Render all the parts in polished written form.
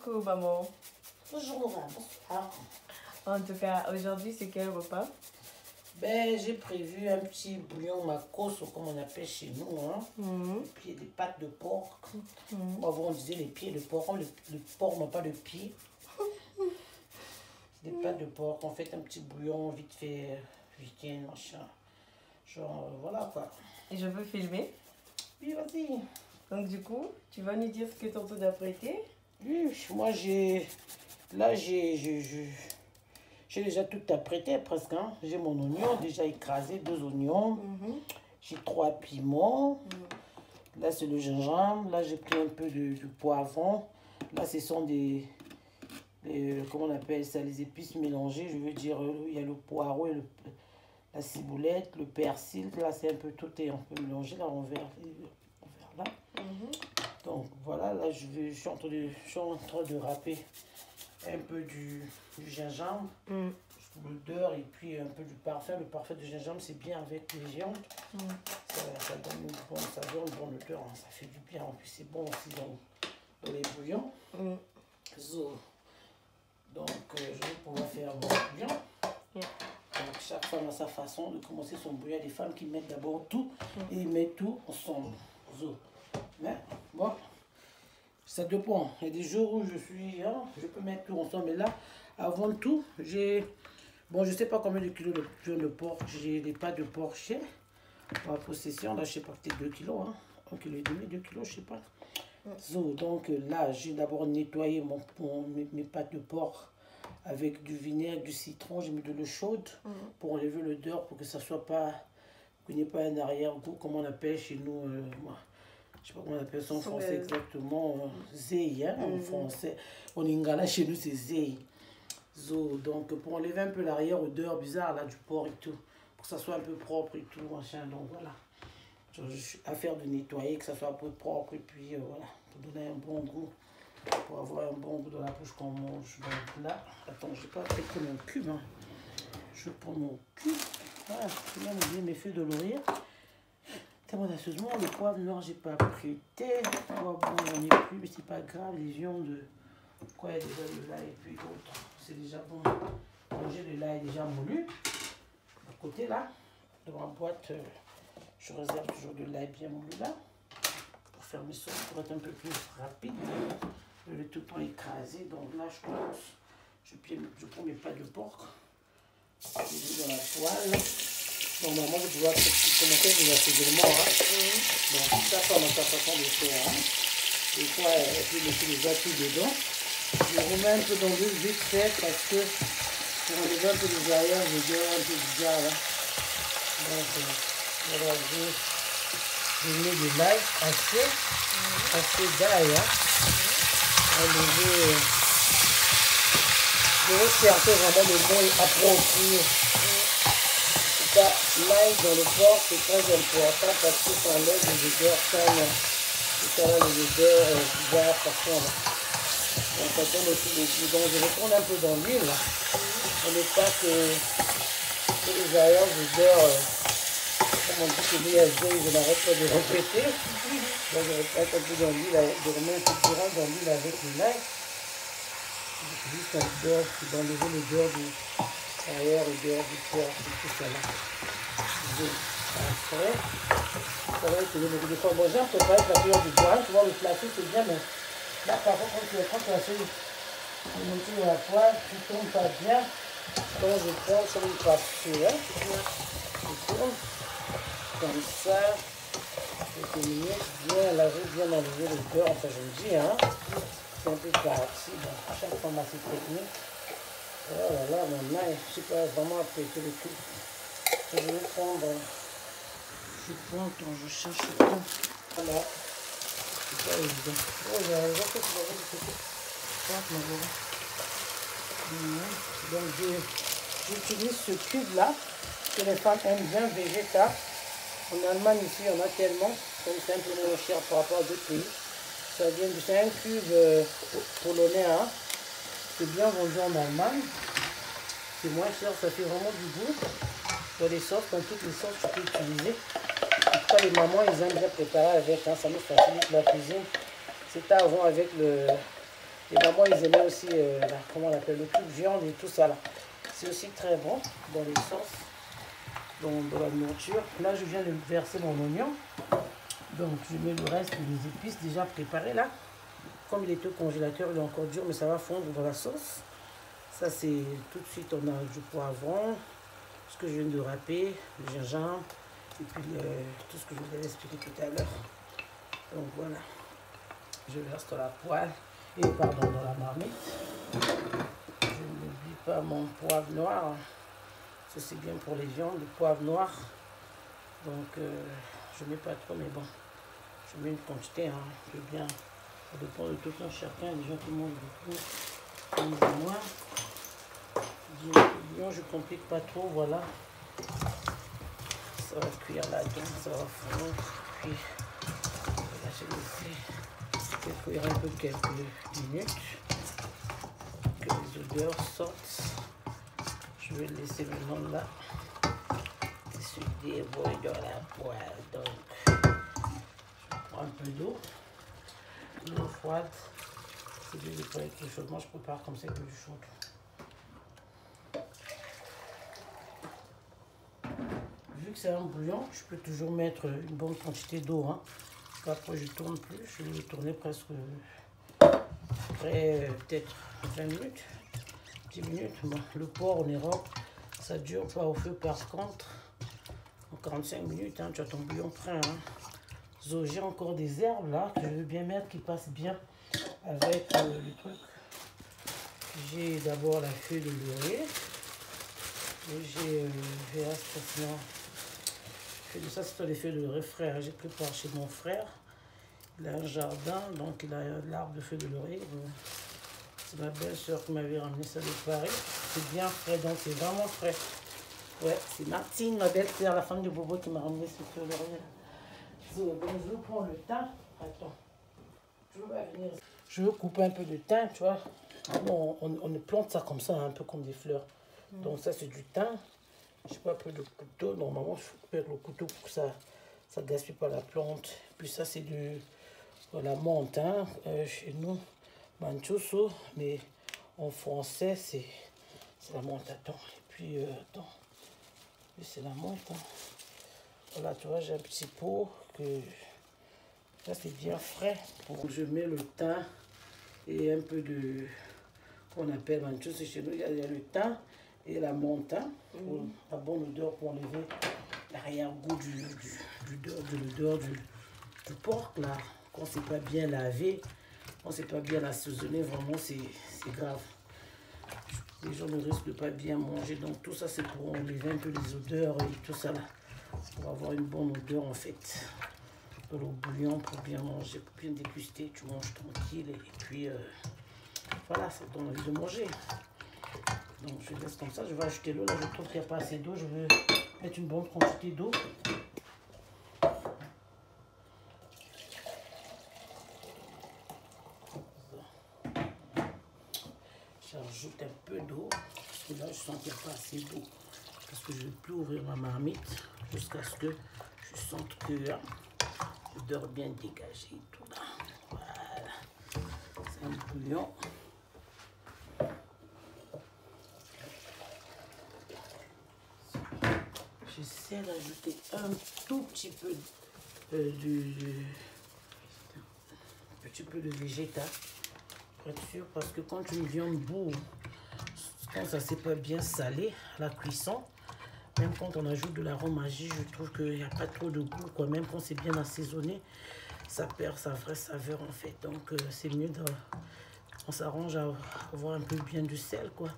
Coucou maman. Bonjour, bonsoir. En tout cas, aujourd'hui c'est quel repas? Ben, j'ai prévu un petit bouillon macos, comme on appelle chez nous. Hein. Et puis des pâtes de porc. Avant on disait les pieds de porc. Le porc n'a pas de pied. Des pâtes de porc. On fait un petit bouillon vite fait, week-end, machin. Genre, voilà quoi. Et je veux filmer. Oui, vas-y. Donc du coup, tu vas nous dire ce que tu es en train d'apprêter? Oui, moi j'ai... Là, j'ai déjà tout apprêté presque. Hein. J'ai mon oignon déjà écrasé, 2 oignons. J'ai 3 piments. Là, c'est le gingembre. Là, j'ai pris un peu de poivron. Là, ce sont des comment on appelle ça, les épices mélangées. Je veux dire, il y a le poireau et la ciboulette, le persil. Là, c'est un peu, tout est un peu mélangé. Là, on verra là. Donc, voilà. Là, je suis en train de râper un peu du gingembre, l'odeur et puis un peu du parfum. Le parfum du gingembre, c'est bien avec les viandes. Ça donne une bonne saveur, une bonne odeur. Hein. Ça fait du bien. En plus, c'est bon aussi dans les bouillons. Donc, je vais pouvoir faire mon bouillon. Donc, chaque femme a sa façon de commencer son bouillon. Il y a des femmes qui mettent d'abord tout et ils mettent tout ensemble. Mais bon, ça dépend. Il y a des jours où je peux mettre tout ensemble. Mais là, avant tout, bon, je ne sais pas combien de kilos de viande de porc. J'ai des pâtes de porc chez ma possession. Là, je ne sais pas, peut-être 2 kilos. Hein. 1,5 kg, 2 kilos, je ne sais pas. Donc là, j'ai d'abord nettoyé mes pâtes de porc avec du vinaigre, du citron. J'ai mis de l'eau chaude pour enlever l'odeur, pour que ça soit pas, qu'il n'y ait pas un arrière-goût, comme on appelle chez nous. Je sais pas comment on appelle ça en français exactement. Zei, hein, en français. En lingala, chez nous, c'est zei. Donc, pour enlever un peu l'arrière-odeur bizarre là, du porc et tout, pour que ça soit un peu propre et tout, machin. Donc voilà. Affaire de nettoyer, que ça soit un peu propre et puis voilà, pour donner un bon goût, pour avoir un bon goût dans la bouche qu'on mange. Donc là, attends, je n'ai pas pris mon cube. Hein. Je prends mon cube. Voilà, je vais oublier mes feuilles de laurier. Tellement audacieusement, le poivre noir, j'ai pas prêté. Bon, j'en ai plus, mais c'est pas grave. Les viandes de. Quoi, il y a déjà le lait et puis d'autres. C'est déjà bon. Manger le lait est déjà moulu. À côté là, dans ma boîte. Je réserve toujours de l'ail bien moulu là, pour faire mes sauces, pour être un peu plus rapide. Le tout le temps écrasé. Donc là, je commence. Je prends mes pâtes de porc. Je les mets dans la poêle. Normalement, vous pouvez commenter les assaisonnements. Hein. Donc, ça forme sa façon de faire. Hein. Des fois, elle peut laisser les atouts dedans. Je remets un peu dans l'huile vite fait parce que pour enlever un peu les arrières, je dirais un peu bizarre. Là. Donc, voilà, je mets de l'ail assez d'ail. Hein. Je vais chercher vraiment le mot approprié. L'ail dans le porc, c'est très important parce que ça enlève les odeurs saines. Ça enlève les odeurs bizarres parfois. Donc ça donne aussi des goûts. Donc je vais prendre un peu dans l'huile. On n'est pas que les arrières odeurs. Comme on dit que l'ISD, je n'arrête pas de répéter. Donc je reprends un peu dans l'huile, je remets un peu de courant dans l'huile avec le lait. Juste d'enlever l'odeur du arrière, l'odeur du porc, tout ça là. Après, ça va être des fois. Bon, j'ai un peu préparé la couleur du bois. Tu vois, le plateau c'est bien, mais là par contre, quand tu as fait le monter dans la poêle, tu ne tournes pas bien. Donc je prends sur une plateau. Hein. Je tourne. Comme ça, quelques minutes, bien laver, bien enlever le beurre, enfin je me dis, hein, c'est un peu parti, bon, chaque fois ma petite technique. Oh là là, maintenant, je ne sais pas vraiment apprêter le tout. Je vais prendre, quand je cherche le temps, voilà, c'est pas évident. Oh, j'ai fait que j'avais du côté. Donc j'utilise ce cube là, que les femmes aiment bien, végétal. En Allemagne, ici, on a tellement, comme c'est un peu moins cher par rapport à d'autres pays. Ça vient de, c'est un cube polonais, hein. C'est bien vendu en Allemagne. C'est moins cher, ça fait vraiment du goût. Dans les sauces, dans toutes les sauces, tu peux utiliser. En tout cas, les mamans, ils aiment bien préparer avec, hein. Ça nous facilite la cuisine. C'était avant avec Et maman, ils aimaient aussi, comment on appelle, le truc viande et tout ça là. C'est aussi très bon dans les sauces, dans la nourriture. Là, je viens de verser mon oignon. Donc, je mets le reste des épices déjà préparées là. Comme il était au congélateur, il est encore dur, mais ça va fondre dans la sauce. Ça, c'est tout de suite, on a du poivron, ce que je viens de râper, le gingembre, et puis tout ce que je vous avais expliqué tout à l'heure. Donc voilà, je verse dans la poêle, et pardon, dans la marmite. Je n'oublie pas mon poivre noir, ça c'est bien pour les viandes, le poivre noir. Donc je ne mets pas trop, mais bon, je mets une quantité, hein, je veux bien, ça dépend de tout un chacun, les gens qui mangent beaucoup, comme moi. Je ne complique pas trop, voilà. Ça va cuire là-dedans, ça va fondre. Puis, là, je vais cuire un peu quelques minutes. Que les odeurs sortent. Je vais le laisser maintenant là. Et se dévoiler dans la poêle. Donc, je prends un peu d'eau. L'eau froide. C'est bien de prendre quelque chose. Moi, je prépare comme ça avec du chaud. Vu que c'est un bouillon, je peux toujours mettre une bonne quantité d'eau. Hein. Après, je ne tourne plus. Je vais le tourner presque après peut-être 20 minutes, 10 minutes. Bon, le porc en Europe, ça dure pas au feu. Par contre, en 45 minutes, hein, tu as ton bouillon prêt. Hein. J'ai encore des herbes là que je veux bien mettre qui passent bien avec le truc. J'ai d'abord la feuille de laurier. J'ai ça, c'est les feuilles de laurier frère. J'ai pris par chez mon frère. Il a un jardin, donc il a l'arbre de feuilles de laurier. C'est ma belle-sœur qui m'avait ramené ça de Paris. C'est bien frais, donc c'est vraiment frais. Ouais, c'est Martine, ma belle-sœur, la femme de Bobo, qui m'a ramené ce feuille de laurier. Donc je prends le thym. Attends. Je veux couper un peu de thym, tu vois. On plante ça comme ça, un peu comme des fleurs. Donc ça, c'est du thym. Je sais pas, un peu de couteau. Normalement, je peux avec le couteau pour que ça ne gaspille pas la plante. Puis ça, c'est de la menthe. Hein. Chez nous, manchoso, mais en français, c'est la menthe. Attends. Et puis, attends. C'est la menthe. Hein. Voilà, tu vois, j'ai un petit pot que... Ça, c'est bien frais. Donc, je mets le thym et un peu de... qu'on appelle manchoso. Chez nous, il y a le thym et la menthe, hein, pour la bonne odeur, pour enlever l'arrière-goût de l'odeur du porc, là. Quand c'est pas bien lavé, quand c'est pas bien assaisonné, vraiment, c'est grave. Les gens ne risquent de pas bien manger. Donc, tout ça, c'est pour enlever un peu les odeurs et tout ça, là. Pour avoir une bonne odeur, en fait. Le bouillon pour bien manger, pour bien déguster. Tu manges tranquille et puis, voilà, ça donne envie de manger. Donc je laisse comme ça, je vais ajouter l'eau. Là, je trouve qu'il n'y a pas assez d'eau. Je vais mettre une bonne quantité d'eau. J'ajoute un peu d'eau. Parce que là, je sens qu'il n'y a pas assez d'eau. Parce que je ne vais plus ouvrir ma marmite jusqu'à ce que je sente que l'odeur bien dégagée. Tout là. Voilà. C'est un bouillon. J'essaie d'ajouter un tout petit peu de végétal pour être sûr, parce que quand une viande bout, quand ça ne s'est pas bien salé à la cuisson, même quand on ajoute de l'aromagie, je trouve qu'il n'y a pas trop de goût, quoi. Même quand c'est bien assaisonné, ça perd sa vraie saveur en fait. Donc c'est mieux on s'arrange à avoir un peu bien du sel, quoi.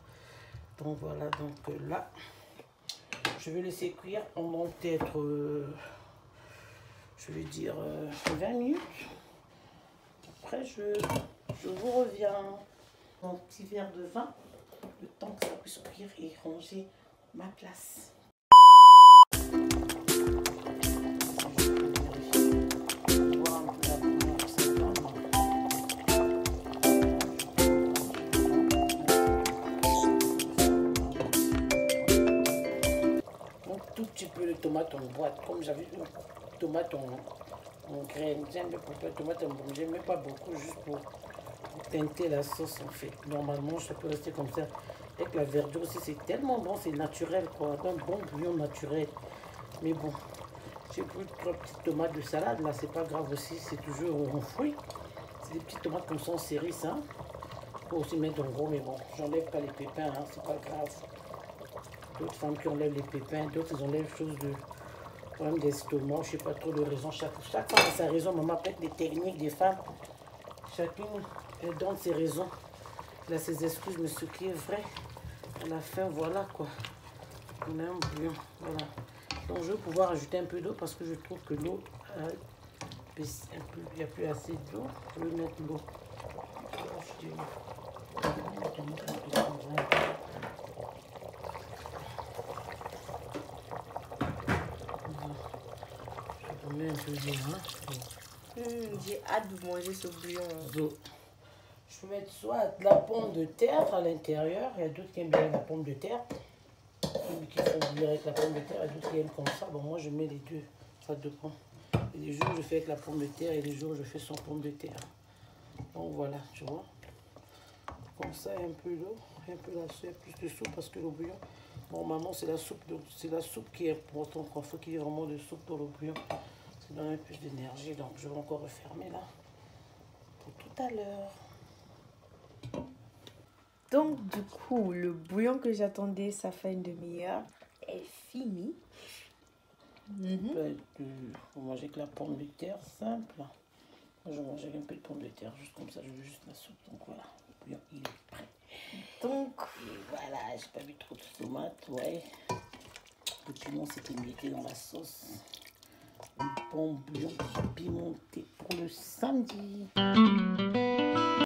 Donc voilà, donc là je vais laisser cuire pendant peut-être, je vais dire 20 minutes. Après, je vous reviens. Mon petit verre de vin, le temps que ça puisse cuire et ranger ma place. Tout petit peu de tomate en boîte, comme j'avais une tomate en graine. J'aime bien préparer tomate en boîte, j'aime pas beaucoup, juste pour pour teinter la sauce en fait. Normalement, ça peut rester comme ça. Avec la verdure aussi, c'est tellement bon, c'est naturel quoi. Un bon bouillon naturel. Mais bon, j'ai pris 3 petites tomates de salade. Là, c'est pas grave aussi, c'est toujours en fruit. C'est des petites tomates comme ça en série, hein. Faut aussi mettre en gros, mais bon, j'enlève pas les pépins, hein, c'est pas grave. D'autres femmes qui enlèvent les pépins, d'autres ils enlèvent choses de problème d'estomac, je sais pas trop de raison. Chaque femme a sa raison, maman, peut-être des techniques des femmes. Chacune, elle donne ses raisons. Là, ses excuses, mais ce qui est vrai, à la fin, voilà quoi. On a un bouillon, voilà. Donc je vais pouvoir ajouter un peu d'eau parce que je trouve que l'eau, il n'y a plus assez d'eau. Je vais mettre l'eau. Je mets un peu d'eau, hein. J'ai hâte de manger ce bouillon. Je vais mettre soit de la pomme de terre à l'intérieur. Il y a d'autres qui aiment bien la pomme de terre. Qui font bouillir avec la pomme de terre et d'autres qui aiment comme ça. Bon, moi je mets les deux. Ça dépend. Et les jours je fais avec la pomme de terre et les jours je fais sans pomme de terre. Donc voilà, tu vois. Comme ça, un peu d'eau, un peu la soupe, plus de soupe parce que le bouillon, normalement c'est la soupe, donc c'est la soupe qui est importante. Il faut qu'il y ait vraiment de soupe dans le bouillon. Ça donne un peu d'énergie, donc je vais encore refermer là pour tout à l'heure. Donc du coup, le bouillon que j'attendais, ça fait une demi-heure, est fini. Faut manger avec la pomme de terre simple. Moi je mange avec un peu de pomme de terre, juste comme ça, je veux juste la soupe. Donc voilà, le bouillon il est prêt. Donc et voilà, j'ai pas mis trop de tomates, ouais. Le piment s'est émietté dans la sauce. Un bon bouillon pimenté pour le samedi.